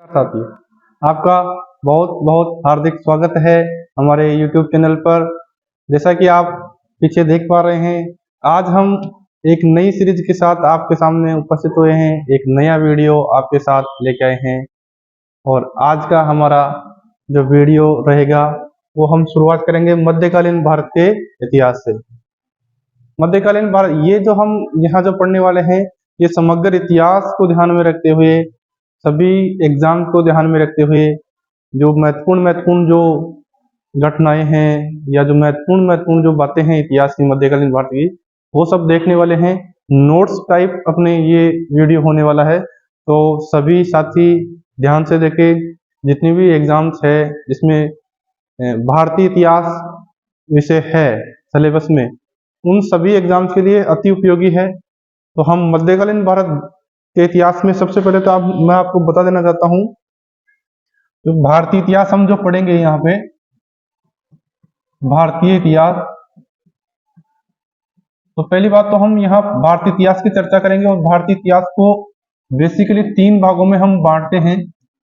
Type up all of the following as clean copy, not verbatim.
साथियों, आपका बहुत बहुत हार्दिक स्वागत है हमारे YouTube चैनल पर। जैसा कि आप पीछे देख पा रहे हैं, आज हम एक नई सीरीज के साथ आपके सामने उपस्थित हुए हैं। एक नया वीडियो आपके साथ लेके आए हैं और आज का हमारा जो वीडियो रहेगा वो हम शुरुआत करेंगे मध्यकालीन भारत के इतिहास से। मध्यकालीन भारत, ये जो हम यहाँ जो पढ़ने वाले हैं, ये समग्र इतिहास को ध्यान में रखते हुए, सभी एग्जाम को ध्यान में रखते हुए, जो महत्वपूर्ण महत्वपूर्ण जो घटनाएं हैं या जो महत्वपूर्ण जो बातें हैं इतिहास की, मध्यकालीन भारत की, वो सब देखने वाले हैं। नोट्स टाइप अपने ये वीडियो होने वाला है, तो सभी साथी ध्यान से देखें। जितनी भी एग्जाम्स है जिसमें भारतीय इतिहास विषय है सिलेबस में, उन सभी एग्जाम्स के लिए अति उपयोगी है। तो हम मध्यकालीन भारत के इतिहास में सबसे पहले तो मैं आपको बता देना चाहता हूँ, तो भारतीय इतिहास हम जो पढ़ेंगे यहाँ पे, भारतीय इतिहास, तो पहली बात तो हम यहाँ भारतीय इतिहास की चर्चा करेंगे और भारतीय इतिहास को बेसिकली 3 भागों में हम बांटते हैं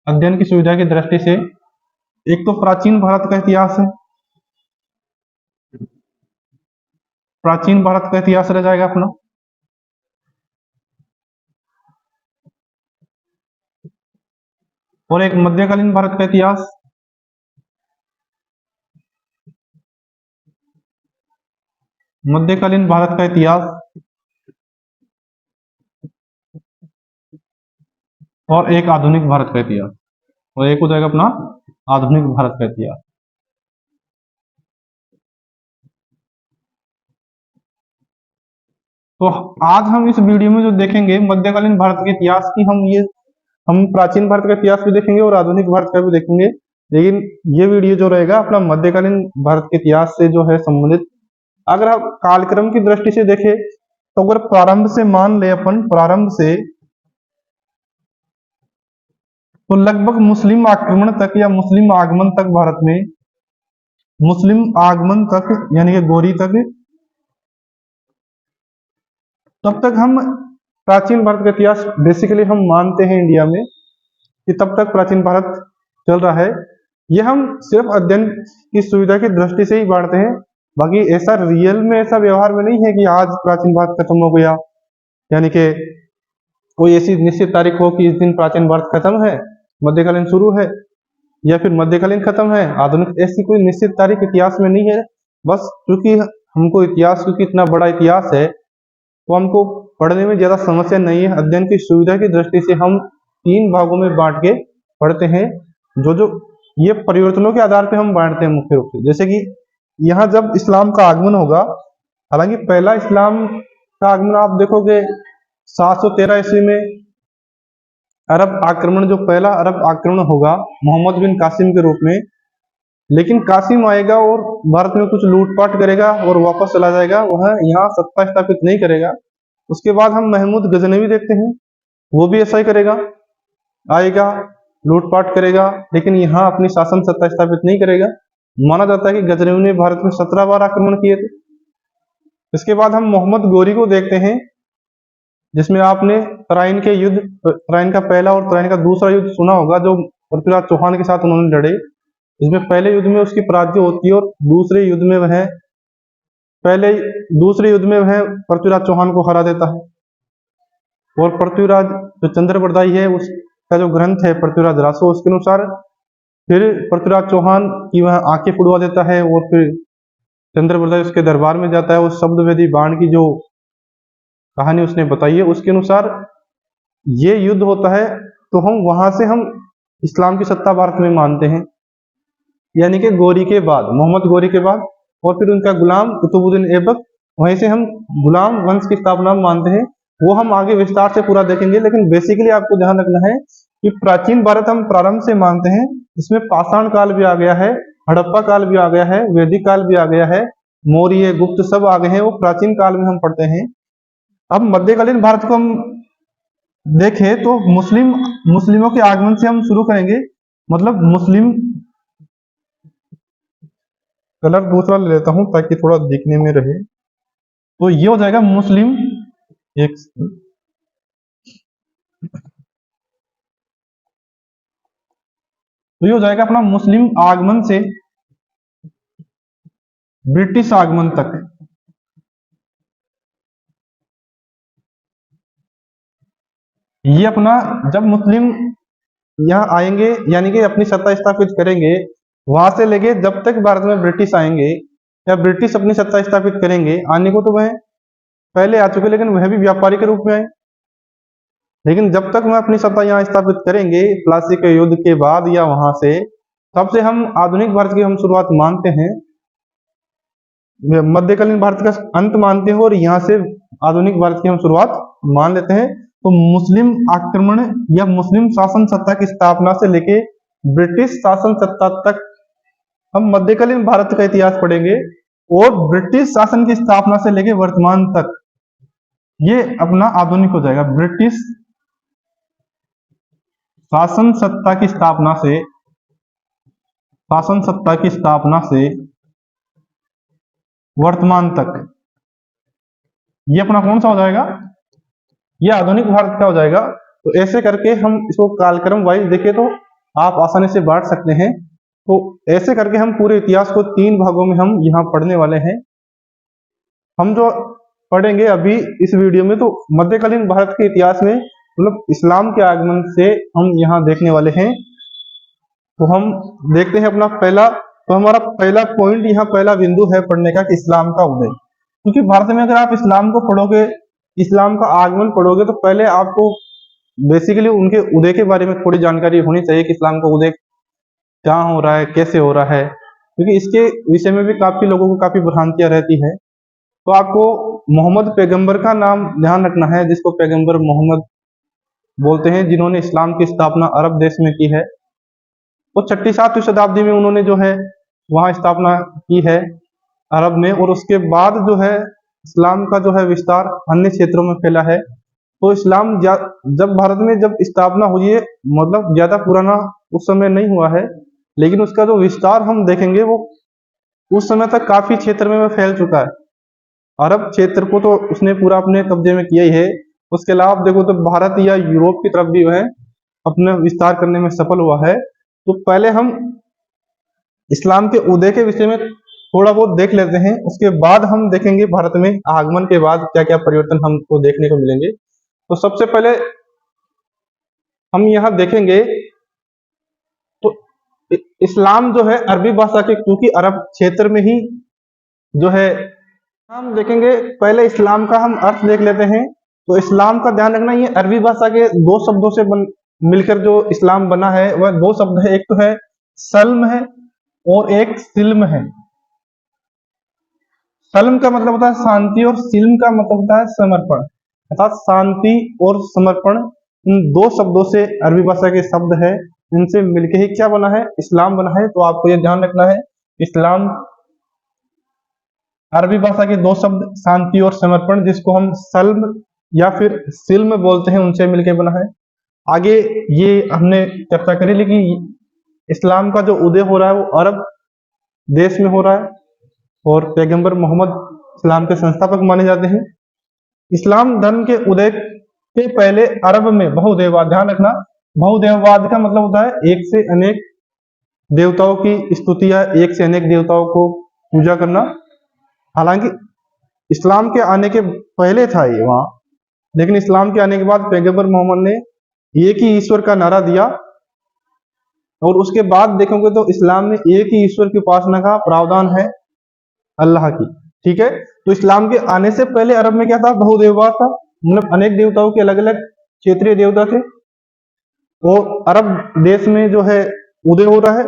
अध्ययन की सुविधा की दृष्टि से। एक तो प्राचीन भारत का इतिहास है, प्राचीन भारत का इतिहास रह जाएगा अपना। और एक मध्यकालीन भारत का इतिहास, मध्यकालीन भारत का इतिहास, और एक आधुनिक भारत का इतिहास, और एक हो जाएगा अपना आधुनिक भारत का इतिहास। तो आज हम इस वीडियो में जो देखेंगे मध्यकालीन भारत के इतिहास की, हम प्राचीन भारत का इतिहास भी देखेंगे और आधुनिक भारत का भी देखेंगे। लेकिन ये वीडियो जो रहेगा अपना मध्यकालीन भारत के इतिहास से जो है संबंधित। अगर आप कालक्रम की दृष्टि से देखें, तो अगर प्रारंभ से मान ले अपन, प्रारंभ से, तो लगभग मुस्लिम आक्रमण तक या मुस्लिम आगमन तक भारत में, मुस्लिम आगमन तक यानी कि गौरी तक, तब तक हम प्राचीन भारत का इतिहास बेसिकली हम मानते हैं इंडिया में कि तब तक प्राचीन भारत चल रहा है। यह हम सिर्फ अध्ययन की सुविधा की दृष्टि से ही बांटते हैं, बाकी ऐसा रियल में, ऐसा व्यवहार में नहीं है कि आज प्राचीन भारत खत्म हो गया, यानी कि कोई ऐसी निश्चित तारीख हो कि इस दिन प्राचीन भारत खत्म है, मध्यकालीन शुरू है, या फिर मध्यकालीन खत्म है, आधुनिक, ऐसी कोई निश्चित तारीख इतिहास में नहीं है। बस क्योंकि हमको इतिहास, क्योंकि इतना बड़ा इतिहास है, तो हमको पढ़ने में ज्यादा समस्या नहीं है। अध्ययन की सुविधा की दृष्टि से हम 3 भागों में बांट के पढ़ते हैं, जो जो ये परिवर्तनों के आधार पे हम बांटते हैं मुख्य रूप से। जैसे कि यहाँ जब इस्लाम का आगमन होगा, हालांकि पहला इस्लाम का आगमन आप देखोगे 713 ईस्वी में अरब आक्रमण, जो पहला अरब आक्रमण होगा मोहम्मद बिन कासिम के रूप में। लेकिन कासिम आएगा और भारत में कुछ लूटपाट करेगा और वापस चला जाएगा, वह यहाँ सत्ता स्थापित नहीं करेगा। उसके बाद हम महमूद गजनवी देखते हैं, वो भी ऐसा ही करेगा, आएगा, लूटपाट करेगा, लेकिन यहाँ अपनी शासन सत्ता स्थापित नहीं करेगा। माना जाता है कि गजनवी ने भारत में 17 बार आक्रमण किए थे। इसके बाद हम मोहम्मद गौरी को देखते हैं, जिसमें आपने तराइन के युद्ध, तराइन का पहला और तराइन का दूसरा युद्ध सुना होगा, जो पृथ्वीराज चौहान के साथ उन्होंने लड़े। इसमें पहले युद्ध में उसकी पराजय होती है और दूसरे युद्ध में वह पृथ्वीराज चौहान को हरा देता है। और पृथ्वीराज जो चंद्रप्रदायी है, उसका जो ग्रंथ है पृथ्वीराज रासो, उसके अनुसार फिर पृथ्वीराज चौहान की वह आंखें फुड़वा देता है और फिर चंद्रप्रदायी उसके दरबार में जाता है। उस शब्द वेदी बाण की जो कहानी उसने बताई है, उसके अनुसार ये युद्ध होता है। तो हम वहां से हम इस्लाम की सत्ता भारत में मानते हैं, यानी कि गौरी के बाद, मोहम्मद गौरी के बाद, और फिर उनका गुलाम कुतुबुद्दीन ऐबक, वहीं से हम गुलाम वंश की स्थापना मानते हैं। वो हम आगे विस्तार से पूरा देखेंगे, लेकिन बेसिकली आपको ध्यान रखना है कि प्राचीन भारत हम प्रारंभ से मानते हैं। इसमें पाषाण काल भी आ गया है, हड़प्पा काल भी आ गया है, वैदिक काल भी आ गया है, मौर्य गुप्त सब आ गए हैं, वो प्राचीन काल में हम पढ़ते हैं। अब मध्यकालीन भारत को हम देखें तो मुस्लिमों के आगमन से हम शुरू करेंगे। मतलब मुस्लिम, कलर दूसरा ले लेता हूं ताकि थोड़ा दिखने में रहे। तो ये हो जाएगा मुस्लिम, एक तो ये हो जाएगा अपना मुस्लिम आगमन से ब्रिटिश आगमन तक। ये अपना जब मुस्लिम यहाँ आएंगे यानी कि अपनी सत्ता स्थापित करेंगे, वहां से लेके जब तक भारत में ब्रिटिश आएंगे या ब्रिटिश अपनी सत्ता स्थापित करेंगे, आने को तो वह पहले आ चुके लेकिन वह भी व्यापारी के रूप में आए, लेकिन जब तक वह अपनी सत्ता यहाँ स्थापित करेंगे प्लासी के युद्ध के बाद या वहां से, तब से हम आधुनिक भारत की हम शुरुआत मानते हैं, मध्यकालीन भारत का अंत मानते हैं और यहाँ से आधुनिक भारत की हम शुरुआत मान लेते हैं। तो मुस्लिम आक्रमण या मुस्लिम शासन सत्ता की स्थापना से लेके ब्रिटिश शासन सत्ता तक हम मध्यकालीन भारत का इतिहास पढ़ेंगे, और ब्रिटिश शासन की स्थापना से लेके वर्तमान तक ये अपना आधुनिक हो जाएगा। ब्रिटिश शासन सत्ता की स्थापना से वर्तमान तक ये अपना कौन सा हो जाएगा, ये आधुनिक भारत का हो जाएगा। तो ऐसे करके हम इसको कालक्रम वाइज देखें तो आप आसानी से बांट सकते हैं। तो ऐसे करके हम पूरे इतिहास को 3 भागों में हम यहाँ पढ़ने वाले हैं। हम जो पढ़ेंगे अभी इस वीडियो में, तो मध्यकालीन भारत के इतिहास में मतलब इस्लाम के आगमन से हम यहाँ देखने वाले हैं। तो हम देखते हैं अपना पहला, तो हमारा पहला पॉइंट यहाँ पहला बिंदु है पढ़ने का कि इस्लाम का उदय। क्योंकि भारत में अगर आप इस्लाम को पढ़ोगे, इस्लाम का आगमन पढ़ोगे, तो पहले आपको बेसिकली उनके उदय के बारे में थोड़ी जानकारी होनी चाहिए कि इस्लाम का उदय कहाँ हो रहा है, कैसे हो रहा है, क्योंकि इसके विषय में भी काफी लोगों को काफी भ्रांतियां रहती है। तो आपको मोहम्मद पैगंबर का नाम ध्यान रखना है, जिसको पैगंबर मोहम्मद बोलते हैं, जिन्होंने इस्लाम की स्थापना अरब देश में की है। तो 6ठी-7वीं शताब्दी में उन्होंने जो है वहां स्थापना की है अरब में, और उसके बाद जो है इस्लाम का जो है विस्तार अन्य क्षेत्रों में फैला है। तो इस्लाम जब भारत में जब स्थापना हुई है, मतलब ज्यादा पुराना उस समय नहीं हुआ है, लेकिन उसका जो विस्तार हम देखेंगे वो उस समय तक काफी क्षेत्र में फैल चुका है। अरब क्षेत्र को तो उसने पूरा अपने कब्जे में किया ही है, उसके अलावा आप देखो तो भारत या यूरोप की तरफ भी वह अपना विस्तार करने में सफल हुआ है। तो पहले हम इस्लाम के उदय के विषय में थोड़ा बहुत देख लेते हैं, उसके बाद हम देखेंगे भारत में आगमन के बाद क्या क्या परिवर्तन हमको देखने को मिलेंगे। तो सबसे पहले हम यहाँ देखेंगे तो इस्लाम जो है अरबी भाषा के, क्योंकि अरब क्षेत्र में ही जो है हम देखेंगे। पहले इस्लाम का हम अर्थ देख लेते हैं। तो इस्लाम का ध्यान रखना, ये अरबी भाषा के 2 शब्दों से मिलकर जो इस्लाम बना है वह 2 शब्द है, एक तो है सल्म है और एक सिल्म है। सल्म का मतलब होता है शांति और सिल्म का मतलब होता है समर्पण, अर्थात शांति और समर्पण। इन 2 शब्दों से अरबी भाषा के शब्द है, इनसे मिलके ही क्या बना है, इस्लाम बना है। तो आपको ये ध्यान रखना है, इस्लाम अरबी भाषा के 2 शब्द शांति और समर्पण, जिसको हम सल्म या फिर सिल्म बोलते हैं, उनसे मिलके बना है। आगे ये हमने चर्चा करी, लेकिन इस्लाम का जो उदय हो रहा है वो अरब देश में हो रहा है, और पैगंबर मोहम्मद इस्लाम के संस्थापक माने जाते हैं। इस्लाम धर्म के उदय के पहले अरब में बहुदेववाद, ध्यान रखना, बहुदेववाद का मतलब होता है एक से अनेक देवताओं की स्तुति या एक से अनेक देवताओं को पूजा करना। हालांकि इस्लाम के आने के पहले था ये वहां, लेकिन इस्लाम के आने के बाद पैगंबर मोहम्मद ने एक ही ईश्वर का नारा दिया, और उसके बाद देखोगे तो इस्लाम में एक ही ईश्वर की उपासना का प्रावधान है, अल्लाह की। ठीक है, तो इस्लाम के आने से पहले अरब में क्या था, बहुदेववाद था, मतलब अनेक देवताओं के अलग अलग क्षेत्रीय देवता थे। और अरब देश में जो है उदय हो रहा है,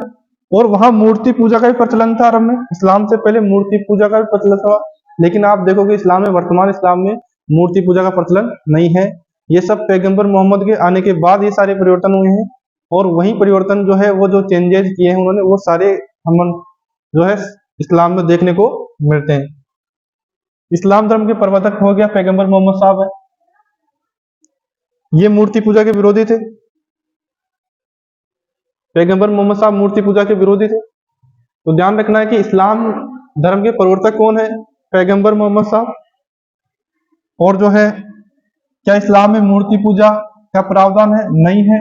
और वहां मूर्ति पूजा का भी प्रचलन था अरब में। इस्लाम से पहले मूर्ति पूजा का भी प्रचलन था, लेकिन आप देखोगे इस्लाम में, वर्तमान इस्लाम में मूर्ति पूजा का प्रचलन नहीं है। ये सब पैगंबर मोहम्मद के आने के बाद ये सारे परिवर्तन हुए हैं, और वही परिवर्तन जो है वो जो चेंजेस किए हैं उन्होंने, वो सारे हम जो है इस्लाम में देखने को मिलते हैं। इस्लाम धर्म के प्रवर्तक हो गया पैगंबर मोहम्मद साहब है, ये मूर्ति पूजा के विरोधी थे। पैगंबर मोहम्मद साहब मूर्ति पूजा के विरोधी थे। तो ध्यान रखना है कि इस्लाम धर्म के प्रवर्तक कौन है, पैगंबर मोहम्मद साहब। और जो है क्या इस्लाम में मूर्ति पूजा का प्रावधान है, नहीं है।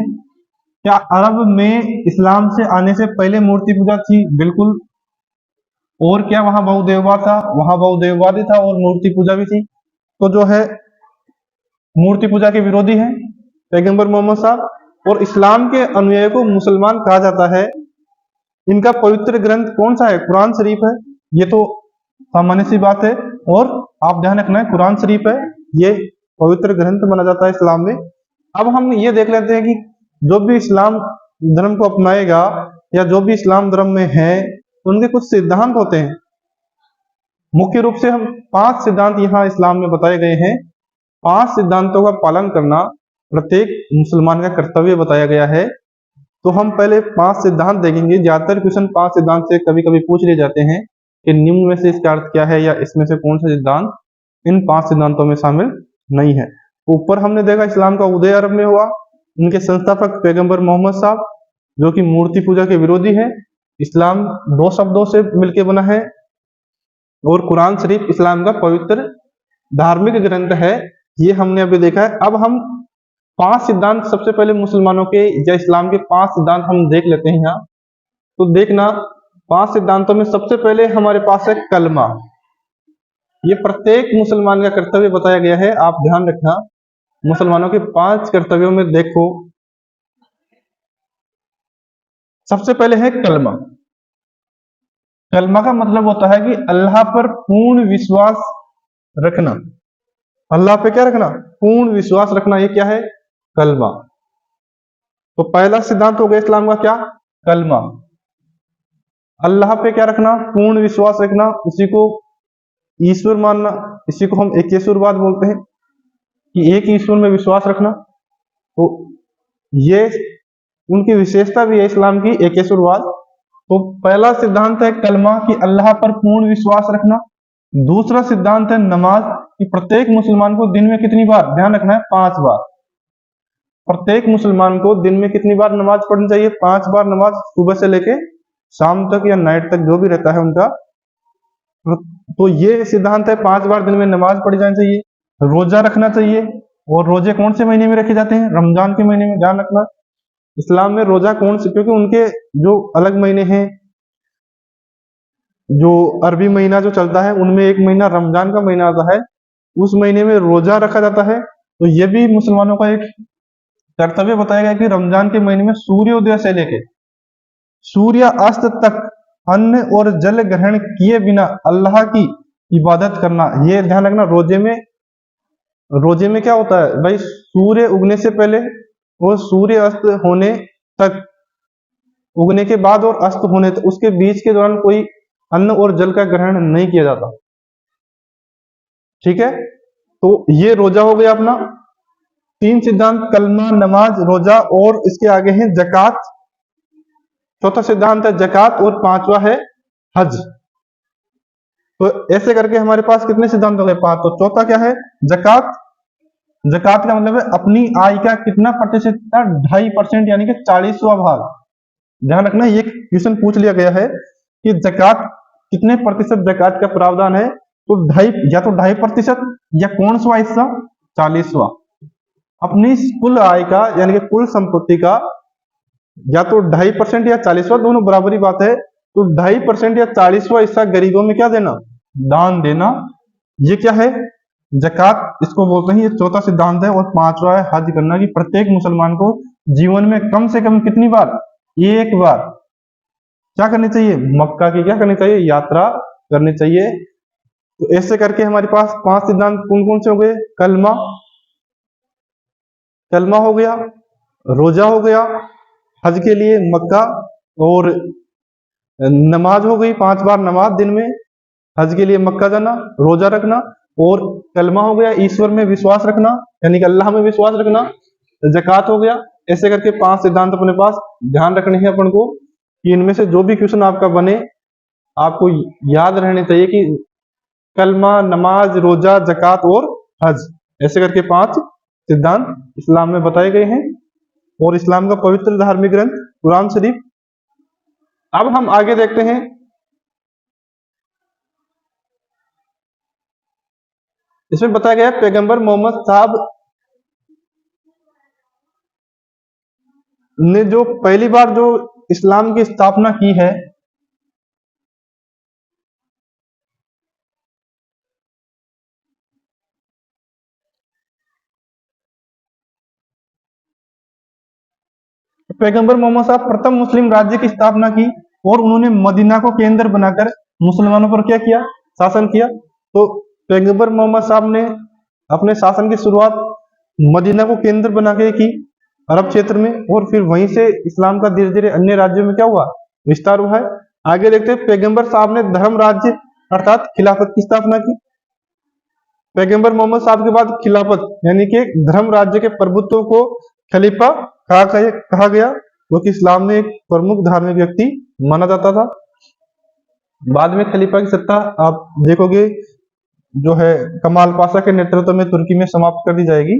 क्या अरब में इस्लाम से आने से पहले मूर्ति पूजा थी? बिल्कुल। और क्या वहां बहुदेववाद था? वहां बहुदेववाद ही था और मूर्ति पूजा भी थी। तो जो है मूर्ति पूजा के विरोधी हैं पैगंबर मोहम्मद साहब। और इस्लाम के अनुयायियों को मुसलमान कहा जाता है। इनका पवित्र ग्रंथ कौन सा है? कुरान शरीफ है। ये तो सामान्य सी बात है। और आप ध्यान रखना है, कुरान शरीफ है, ये पवित्र ग्रंथ माना जाता है इस्लाम में। अब हम ये देख लेते हैं कि जो भी इस्लाम धर्म को अपनाएगा या जो भी इस्लाम धर्म में है, उनके कुछ सिद्धांत होते हैं। मुख्य रूप से हम 5 सिद्धांत यहाँ इस्लाम में बताए गए हैं। 5 सिद्धांतों का पालन करना प्रत्येक मुसलमान का कर्तव्य बताया गया है। तो हम पहले 5 सिद्धांत देखेंगे। ज्यादातर क्वेश्चन 5 सिद्धांत से कभी कभी पूछ लिए जाते हैं कि निम्न में से इसका अर्थ क्या है, या इसमें से कौन सा सिद्धांत इन 5 सिद्धांतों में शामिल नहीं है। ऊपर हमने देखा इस्लाम का उदय अरब में हुआ। उनके संस्थापक पैगंबर मोहम्मद साहब, जो कि मूर्ति पूजा के विरोधी है। इस्लाम 2 शब्दों से मिलकर बना है और कुरान शरीफ इस्लाम का पवित्र धार्मिक ग्रंथ है। ये हमने अभी देखा है। अब हम 5 सिद्धांत सबसे पहले मुसलमानों के या इस्लाम के 5 सिद्धांत हम देख लेते हैं यहाँ। तो देखना, 5 सिद्धांतों में सबसे पहले हमारे पास है कलमा। ये प्रत्येक मुसलमान का कर्तव्य बताया गया है। आप ध्यान रखना, मुसलमानों के 5 कर्तव्यों में देखो, सबसे पहले है कलमा। कलमा का मतलब होता है कि अल्लाह पर पूर्ण विश्वास रखना। अल्लाह पे क्या रखना? पूर्ण विश्वास रखना। ये क्या है? कलमा। तो पहला सिद्धांत हो गया इस्लाम का क्या? कलमा। अल्लाह पे क्या रखना? पूर्ण विश्वास रखना। उसी को ईश्वर मानना। इसी को हम एकेश्वरवाद बोलते हैं, कि एक ईश्वर में विश्वास रखना। तो ये उनकी विशेषता भी है इस्लाम की, एकेश्वरवाद। तो पहला सिद्धांत है कलमा, कि अल्लाह पर पूर्ण विश्वास रखना। दूसरा सिद्धांत है नमाज, कि प्रत्येक मुसलमान को दिन में कितनी बार, ध्यान रखना है, 5 बार। प्रत्येक मुसलमान को दिन में कितनी बार नमाज पढ़नी चाहिए? 5 बार नमाज, सुबह से लेके शाम तक या नाइट तक, जो भी रहता है उनका। तो ये सिद्धांत है, 5 बार दिन में नमाज पढ़ी जानी चाहिए। रोजा रखना चाहिए। और रोजे कौन से महीने में रखे जाते हैं? रमजान के महीने में। ध्यान रखना, इस्लाम में रोजा कौन से, क्योंकि उनके जो अलग महीने हैं, जो अरबी महीना जो चलता है, उनमें एक महीना रमजान का महीना आता है, उस महीने में रोजा रखा जाता है। तो ये भी मुसलमानों का एक कर्तव्य बताया गया कि रमजान के महीने में सूर्योदय से लेके सूर्य अस्त तक अन्न और जल ग्रहण किए बिना अल्लाह की इबादत करना। ये ध्यान रखना, रोजे में क्या होता है भाई? सूर्य उगने से पहले और सूर्य अस्त होने तक, उगने के बाद और अस्त होने तक, उसके बीच के दौरान कोई अन्न और जल का ग्रहण नहीं किया जाता। ठीक है, तो ये रोजा हो गया अपना। 3 सिद्धांत, कलमा, नमाज, रोजा, और इसके आगे है जकात। चौथा सिद्धांत है जकात, और 5वां है हज। तो ऐसे करके हमारे पास कितने सिद्धांत हो गए? 5। तो चौथा क्या है? जकात। जकात का मतलब है अपनी आय का कितना प्रतिशत था? 2.5%, यानी कि 40वां भाग। ध्यान रखना, ये क्वेश्चन पूछ लिया गया है कि जकात कितने प्रतिशत जकात का प्रावधान है। तो या तो 2.5%, या कौन सा हिस्सा? 40वां। अपनी कुल आय का, यानी कि कुल संपत्ति का या तो 2.5% या 40वां, दोनों बराबरी बात है। तो 2.5% या 40वां हिस्सा गरीबों में क्या देना? दान देना। ये क्या है? जकात इसको बोलते हैं। ये चौथा सिद्धांत है। और 5वां है हज करना, कि प्रत्येक मुसलमान को जीवन में कम से कम कितनी बार? एक बार क्या करनी चाहिए? मक्का की क्या करनी चाहिए? यात्रा करनी चाहिए। तो ऐसे करके हमारे पास 5 सिद्धांत कौन कौन से हो गए? कलमा, कलमा हो गया, रोजा हो गया, हज के लिए मक्का, और नमाज हो गई, 5 बार नमाज दिन में, हज के लिए मक्का जाना, रोजा रखना, और कलमा हो गया, ईश्वर में विश्वास रखना, यानी कि अल्लाह में विश्वास रखना। जकात हो गया। ऐसे करके 5 सिद्धांत अपने पास ध्यान रखने हैं अपन को, कि इनमें से जो भी क्वेश्चन आपका बने, आपको याद रहने चाहिए कि कलमा, नमाज, रोजा, जकात और हज, ऐसे करके 5 सिद्धांत इस्लाम में बताए गए हैं। और इस्लाम का पवित्र धार्मिक ग्रंथ कुरान शरीफ। अब हम आगे देखते हैं, इसमें बताया गया पैगंबर मोहम्मद साहब ने जो पहली बार जो इस्लाम की स्थापना की है, पैगंबर मोहम्मद साहब प्रथम मुस्लिम राज्य की स्थापना की और उन्होंने मदीना को केंद्र बनाकर मुसलमानों पर क्या किया, शासन किया। तो पैगंबर मोहम्मद साहब ने अपने शासन की शुरुआत मदीना को केंद्र बना के की, अरब क्षेत्र में, और फिर वहीं से इस्लाम का धीरे धीरे अन्य राज्यों में क्या हुआ, विस्तार हुआ है। आगे देखते हैं, पैगंबर साहब ने धर्म राज्य अर्थात खिलाफत की स्थापना की। पैगंबर मोहम्मद साहब के बाद खिलाफत यानी कि धर्म राज्य के प्रभुत्व को खलीफा कहा गया, क्योंकि इस्लाम में एक प्रमुख धार्मिक व्यक्ति माना जाता था। बाद में खलीफा की सत्ता आप देखोगे जो है कमाल पाशा के नेतृत्व में तुर्की में समाप्त कर दी जाएगी।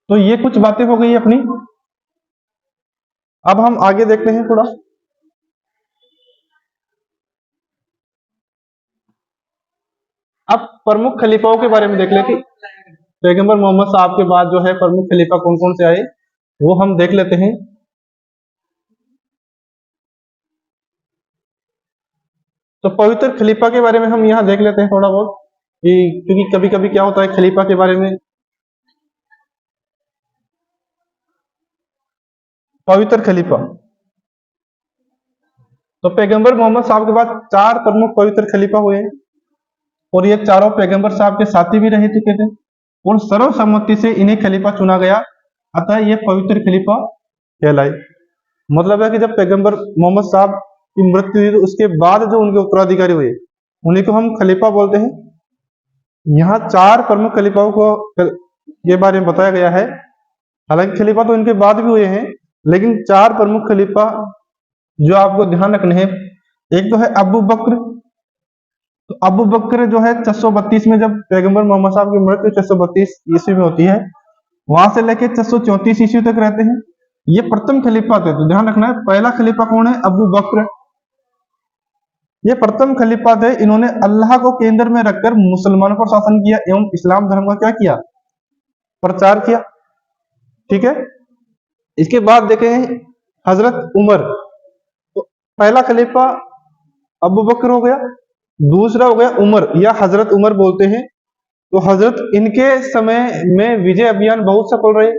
तो ये कुछ बातें हो गई अपनी। अब हम आगे देखते हैं थोड़ा। अब प्रमुख खलीफाओं के बारे में देख लेते हैं। पैगंबर मोहम्मद साहब के बाद जो है प्रमुख खलीफा कौन कौन से आए वो हम देख लेते हैं। तो पवित्र खलीफा के बारे में हम यहाँ देख लेते हैं थोड़ा बहुत, कि क्योंकि कभी कभी क्या होता है खलीफा के बारे में। पवित्र खलीफा, तो पैगंबर मोहम्मद साहब के बाद 4 प्रमुख पवित्र खलीफा हुए हैं और ये चारों पैगंबर साहब के साथी भी रह चुके थे और सर्वसम्मति से इन्हें खलीफा चुना गया, अतः ये पवित्र खलीफा कहलाए। मतलब है कि जब पैगंबर मोहम्मद साहब की मृत्यु हुई तो उसके बाद जो उनके उत्तराधिकारी हुए उन्हीं को हम खलीफा बोलते हैं। यहाँ 4 प्रमुख खलीफाओं को के बारे में बताया गया है। हालांकि खलीफा तो इनके बाद भी हुए हैं, लेकिन 4 प्रमुख खलीफा जो आपको ध्यान रखने हैं। एक तो है अबू बकर। तो अबू बकर जो है 632 में, जब पैगंबर मोहम्मद साहब की मृत्यु 632 ईस्वी में होती है, वहां से लेकर 634 ईस्वी तक रहते हैं। ये प्रथम खलीफा थे, तो ध्यान रखना है पहला खलीफा कौन है, अबू बकर। ये प्रथम खलीफा थे, इन्होंने अल्लाह को केंद्र में रखकर मुसलमानों पर शासन किया एवं इस्लाम धर्म का क्या किया, प्रचार किया। ठीक है। इसके बाद देखें हजरत उमर। तो पहला खलीफा अबू बकर हो गया, दूसरा हो गया उमर या हजरत उमर बोलते हैं। तो हजरत इनके समय में विजय अभियान बहुत सफल रहे।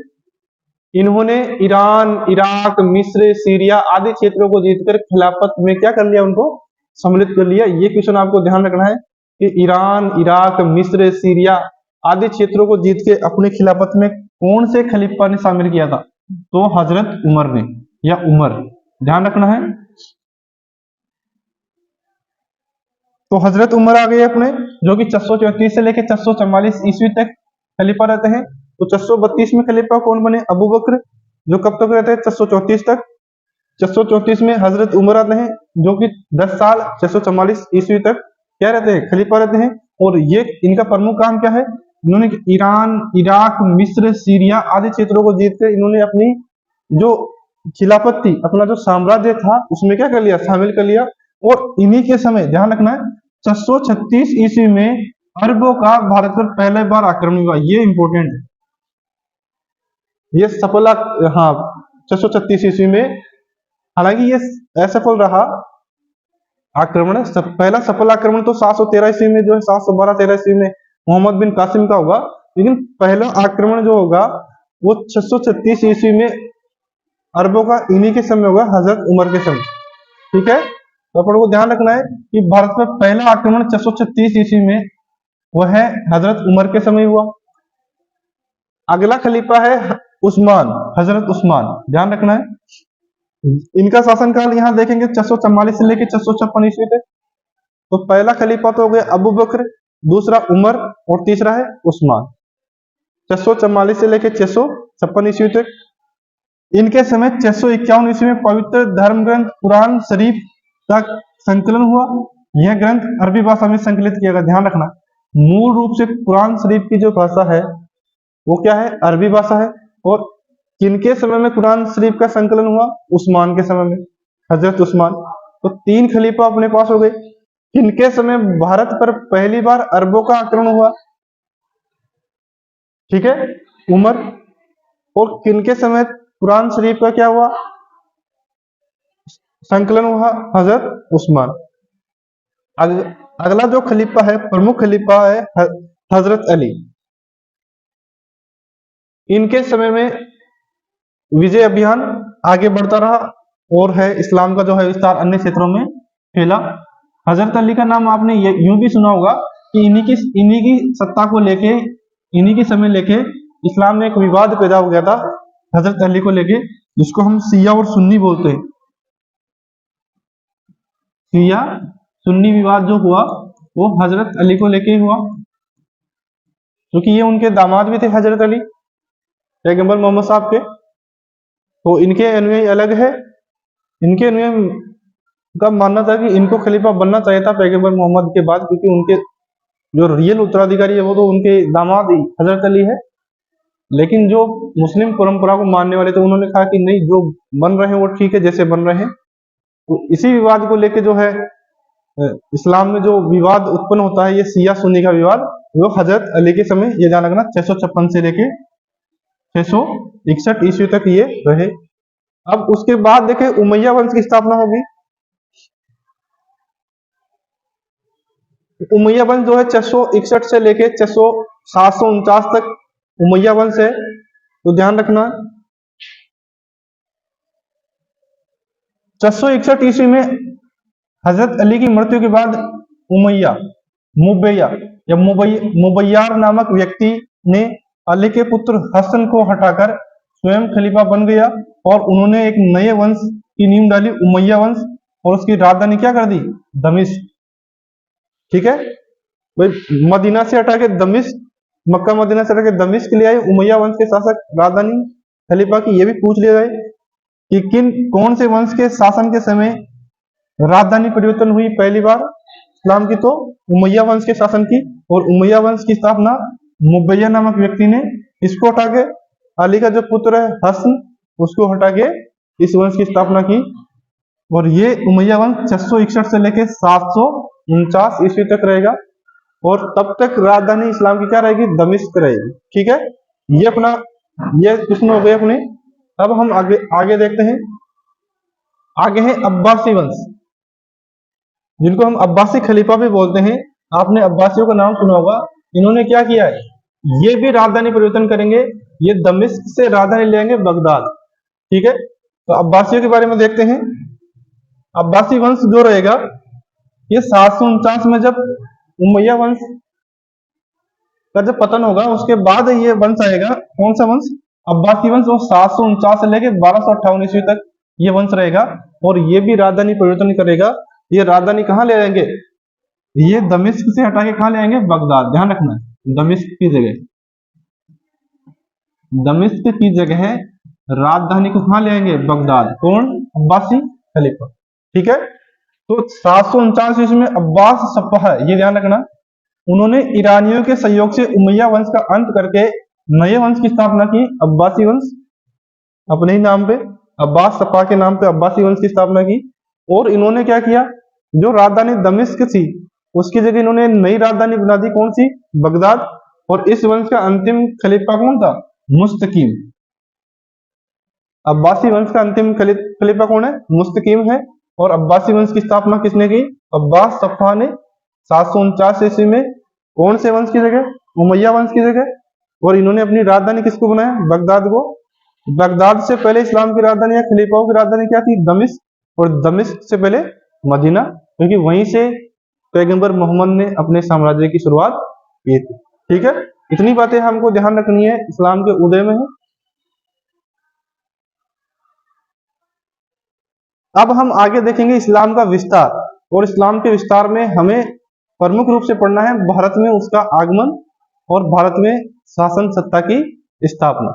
इन्होंने ईरान, इराक, मिस्र, सीरिया आदि क्षेत्रों को जीतकर खिलाफत में क्या कर लिया, उनको सम्मिलित कर लिया। ये क्वेश्चन आपको ध्यान रखना है कि ईरान, इराक, मिस्र, सीरिया आदि क्षेत्रों को जीत के अपनी खिलाफत में कौन से खलीफा ने शामिल किया था, तो हजरत उमर ने या उमर, ध्यान रखना है। तो हजरत उमर आ गए अपने, जो कि 634 से लेकर 644 ईस्वी तक खलीफा रहते हैं। तो 632 में खलीफा कौन बने, अबू बकर, जो कब तक रहते हैं, 634 तक। 634 में हजरत उमर आते हैं, जो कि 10 साल 644 ईस्वी तक क्या रहते हैं, खलीफा रहते हैं। और ये इनका प्रमुख काम क्या है, इन्होंने ईरान, इराक, मिस्र, सीरिया आदि क्षेत्रों को जीतकर इन्होंने अपनी जो खिलाफत थी, अपना जो साम्राज्य था उसमें क्या कर लिया, शामिल कर लिया। और इन्हीं के समय ध्यान रखना है 636 ईस्वी में अरबों का भारत पर पहले बार आक्रमण हुआ। ये इंपॉर्टेंट है, ये सफल हाँ 636 ईस्वी में। हालांकि ये असफल रहा आक्रमण। पहला सफल आक्रमण तो 713 ईस्वी में जो है, 712-13 ईस्वी में मोहम्मद बिन कासिम का होगा, लेकिन पहला आक्रमण जो होगा वो 636 ईस्वी में अरबों का इन्हीं के समय होगा, हजरत उमर के समय। ठीक है। तो अपन को ध्यान रखना है कि भारत पर पहला आक्रमण 636 ईस्वी में वह है हजरत उमर के समय हुआ। अगला खलीफा है उस्मान, हजरत उस्मान, ध्यान रखना है। इनका शासनकाल यहाँ देखेंगे 644 से लेकर 656 ईस्वी तक। तो पहला खलीफा तो हो गया अबू बकर, दूसरा उमर और तीसरा है उस्मान। 644 से लेकर 656 ईस्वी तक। इनके समय 651 ईस्वी में पवित्र धर्म ग्रंथ कुरान शरीफ का संकलन हुआ। यह ग्रंथ अरबी भाषा में संकलित किया गया, ध्यान रखना। मूल रूप से कुरान शरीफ की जो भाषा है वो क्या है, अरबी भाषा है। और किनके समय में कुरान शरीफ का संकलन हुआ, उस्मान के समय में, हजरत उस्मान। तो 3 खलीफा अपने पास हो गए। किनके समय भारत पर पहली बार अरबों का आक्रमण हुआ, ठीक है, उमर। और किनके समय कुरान शरीफ का क्या हुआ, संकलन हुआ? हजरत उस्मान। अगला जो खलीफा है, प्रमुख खलीफा है हजरत अली। इनके समय में विजय अभियान आगे बढ़ता रहा और है इस्लाम का जो है विस्तार अन्य क्षेत्रों में फैला। हजरत अली का नाम आपने यूं भी सुना होगा कि इन्हीं की सत्ता को लेके, इन्हीं की समय लेके इस्लाम में एक विवाद पैदा हो गया था हजरत अली को लेके, जिसको हम शिया और सुन्नी बोलते हैं। शिया सुन्नी विवाद जो हुआ वो हजरत अली को लेके ही हुआ, क्योंकि ये उनके दामाद भी थे हजरत अली पैगंबर मोहम्मद साहब के। तो इनके अनुयायी अलग है, इनके अनुयायी का मानना था कि इनको खलीफा बनना चाहिए था पैगंबर मोहम्मद के बाद, क्योंकि उनके जो रियल उत्तराधिकारी है वो तो उनके दामाद हजरत अली है। लेकिन जो मुस्लिम परंपरा को मानने वाले थे उन्होंने कहा कि नहीं, जो बन रहे हैं वो ठीक है जैसे बन रहे हैं। तो इसी विवाद को लेके जो है इस्लाम में जो विवाद उत्पन्न होता है, ये शिया सुन्नी का विवाद, वो हजरत अली के समय, ये ध्यान रखना, 656 से लेके 661 ईस्वी तक ये रहे। अब उसके बाद देखें उमैया वंश की स्थापना होगी। उमैया वंश जो है 661 से लेके 749 तक उमैया वंश है। तो ध्यान रखना 661 ईस्वी में हजरत अली की मृत्यु के बाद उमैया मुबैया या मुबैयार नामक व्यक्ति ने अली के पुत्र हसन को हटाकर स्वयं खलीफा बन गया और उन्होंने एक नए वंश की नींव डाली, उमैया वंश, और उसकी राजधानी क्या कर दी? दमिश्क। ठीक है भाई, मदीना से हटा के दमिश्क, मक्का मदीना से हटा के दमिश्क ले आए उमैया वंश के शासक राजधानी खलीफा की। ये भी पूछ लिया जाए कि कौन से वंश के शासन के समय राजधानी परिवर्तन हुई पहली बार इस्लाम की? तो उमैया वंश के शासन की। और उमैया वंश की स्थापना मुबैया नामक व्यक्ति ने इसको हटा के, अली का जो पुत्र है हसन, उसको हटा के इस वंश की स्थापना की। और ये उमैया वंश 661 से लेके 749 ईस्वी तक रहेगा और तब तक राजधानी इस्लाम की क्या रहेगी? दमिश्क रहेगी। ठीक है, ये अपना ये प्रश्न हो गए अपने। अब हम आगे देखते हैं। आगे है अब्बासी वंश, जिनको हम अब्बासी खलीफा भी बोलते हैं। आपने अब्बासियों का नाम सुना होगा। इन्होंने क्या किया है? ये भी राजधानी परिवर्तन करेंगे, ये दमिश्क से राजधानी लेंगे बगदाद। ठीक है, तो अब्बासियों के बारे में देखते हैं। अब्बासी वंश जो रहेगा ये 749 में जब उमैया वंश का जब पतन होगा उसके बाद ये वंश आएगा। कौन सा वंश? अब्बासी वंश। और 749 से लेकर 1258 ईस्वी तक ये वंश रहेगा और ये भी राजधानी परिवर्तन करेगा। ये राजधानी कहाँ ले आएंगे? ये दमिश्क से हटा के कहाँ ले आएंगे? बगदाद। ध्यान रखना, दमिश्क की जगह, दमिश्क की जगह राजधानी को कहाँ ले आएंगे? बगदाद। कौन? अब्बासी खलीफा। ठीक है, तो 749 ईस्वी में अब्बास सप्पाह, ये ध्यान रखना, उन्होंने ईरानियों के सहयोग से उमैया वंश का अंत करके नए वंश की स्थापना की, अब्बासी वंश, अपने ही नाम पे अब्बास सप्पाह के नाम पे अब्बासी वंश की स्थापना की। और इन्होंने क्या किया? जो राजधानी दमिश्क थी उसकी जगह इन्होंने नई राजधानी बना दी। कौन सी? बगदाद। और इस वंश का अंतिम खलीफा कौन था? मुस्तकीम। अब्बासी वंश का अंतिम खलीफा कौन है? मुस्तकीम है। और अब्बासी वंश की स्थापना किसने की? अब्बास सप्पाह ने 749 ईस्वी में। कौन से वंश की जगह? उमैया वंश की जगह। और इन्होंने अपनी राजधानी किसको बनाया? बगदाद को। बगदाद से पहले इस्लाम की राजधानी या खलीफाओं की राजधानी क्या थी? दमिश्क। और दमिश्क से पहले मदीना, क्योंकि वहीं से पैगंबर मोहम्मद ने अपने साम्राज्य की शुरुआत की थी। ठीक है, इतनी बातें हमको ध्यान रखनी है, इस्लाम के उदय में है। अब हम आगे देखेंगे इस्लाम का विस्तार, और इस्लाम के विस्तार में हमें प्रमुख रूप से पढ़ना है भारत में उसका आगमन और भारत में शासन सत्ता की स्थापना।